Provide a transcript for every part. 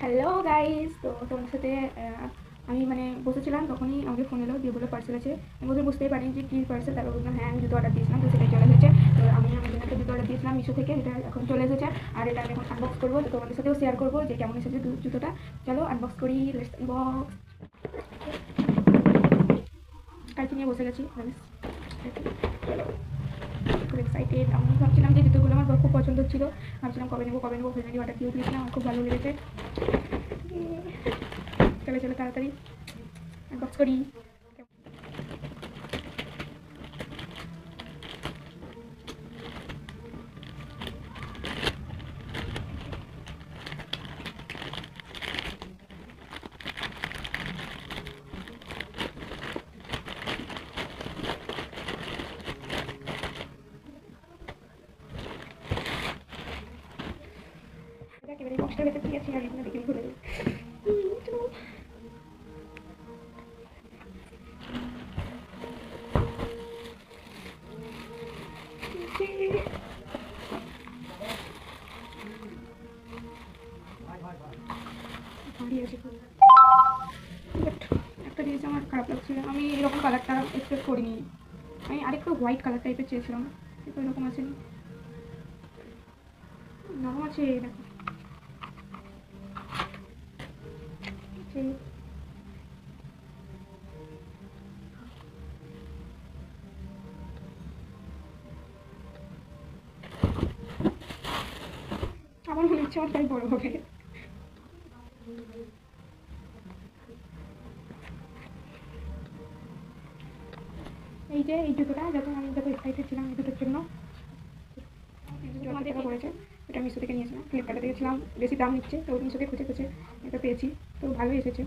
Hello guys, তো তোমার সাথে আমি মানে বসেছিলাম, তখনই আমাকে ফোন এলো, দিয়ে বলে পার্সেল আছে। আমি বলতে বুঝতেই পারিনি যে কী পার্সেল। তারপর বললাম হ্যাঁ আমি জুতো অর্ডার দিয়েছিলাম, তো সেটাই চলে এসেছে। তো আমি আমার জন্য একটা জুতো অর্ডার দিয়েছিলাম মিশো থেকে, যেটা এখন চলে এসেছে। আর এটা আমি এখন আনবক্স করবো, তো তোমাদের সাথেও শেয়ার করবো যে কেমন এসেছে জুতোটা। চলো আনবক্স করি, লেটস আনবক্স। কালকে নিয়ে বসে গেছি গাইস, চলো। খুব এক্সাইটেড। আমি ভাবছিলাম যে জুতোগুলো আমার খুব পছন্দ ছিল, ভাবছিলাম কবে নেবো কবে নেবো, ফাইনালি অর্ডার দিয়ে দিয়েছিলাম, আমার খুব ভালো লেগেছে। চলো চলো তাড়াতাড়ি আনবক্স করি। একেবারে বক্সটার ভেতর কি আছে আমি দেখে ভুলে যাই। একটা জিনিস আমার খারাপ লাগছে, আমি এরকম কালারটা এক্সপেক্ট করিনি। আমি আরেকটু হোয়াইট কালার টাইপের চেয়েছিলাম, কিন্তু এরকম আসেনি। নরম আছে, দেখো। আমার মনে হচ্ছে আমার তাই বড় হবে। এই যে এই জুতোটা, যখন আমি যত এক্সাইটেড ছিলাম এই জুতোর জন্য, আমাদের পড়েছে। এটা মিশো থেকে নিয়েছিলাম, ফ্লিপকার্টে দিয়েছিলাম, বেশি দাম নিচ্ছে, তো মিশোতে খুঁজে খুঁজে এটা পেয়েছি। তো ভালোই এসেছে।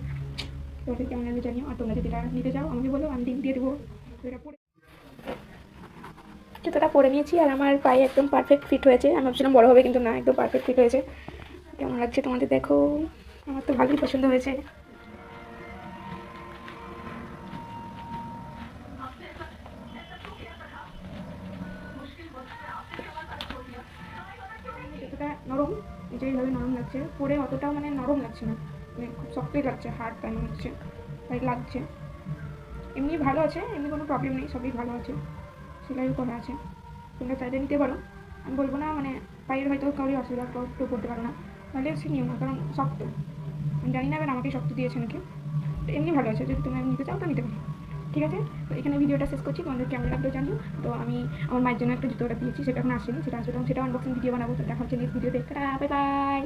তোমাদের কেমন লাগবে জানিও, আর তোমরা যদি এটা নিতে চাও আমাকে বলো, আমি লিঙ্ক দিয়ে দেবো। তো এটা পরে জুতোটা পরে নিয়েছি, আর আমার পায়ে একদম পারফেক্ট ফিট হয়েছে। আমি ভাবছিলাম বড় হবে, কিন্তু না, একদম পারফেক্ট ফিট হয়েছে। কেমন লাগছে তোমাদের দেখো, আমার তো ভালোই পছন্দ হয়েছে। যতটা নরম, যেইভাবে নরম লাগছে, পরে অতটাও মানে নরম লাগছে না, মানে খুব শক্তই লাগছে, হার্ড তাই মনে হচ্ছে, তাই লাগছে। এমনি ভালো আছে, এমনি কোনো প্রবলেম নেই, সবই ভালো আছে, সেলাইও করা আছে, তোমরা চাইলে নিতে পারো। আমি বলবো না মানে পায়ের হয়তো কাউরি অসুবিধা কেউ করতে পারে না, তাহলে সে নিও না, কারণ শক্ত। আমি জানি না এবার আমাকে শক্ত দিয়েছে নাকি, তো এমনি ভালো আছে, যদি তুমি নিতে চাও তো নিতে পারো। ঠিক আছে, তো এখানে ভিডিওটা শেষ করছি, তোমাদের কেমন লাগলো জানিও। তো আমি আমার মায়ের জন্য একটা জুতো অর্ডার দিয়েছি, সেটা এখন আসেনি, সেটা আসবে তখন সেটা আনবক্সিং ভিডিও বানাবো। তো দেখা হচ্ছে নেক্সট ভিডিওতে। Tata, bye bye.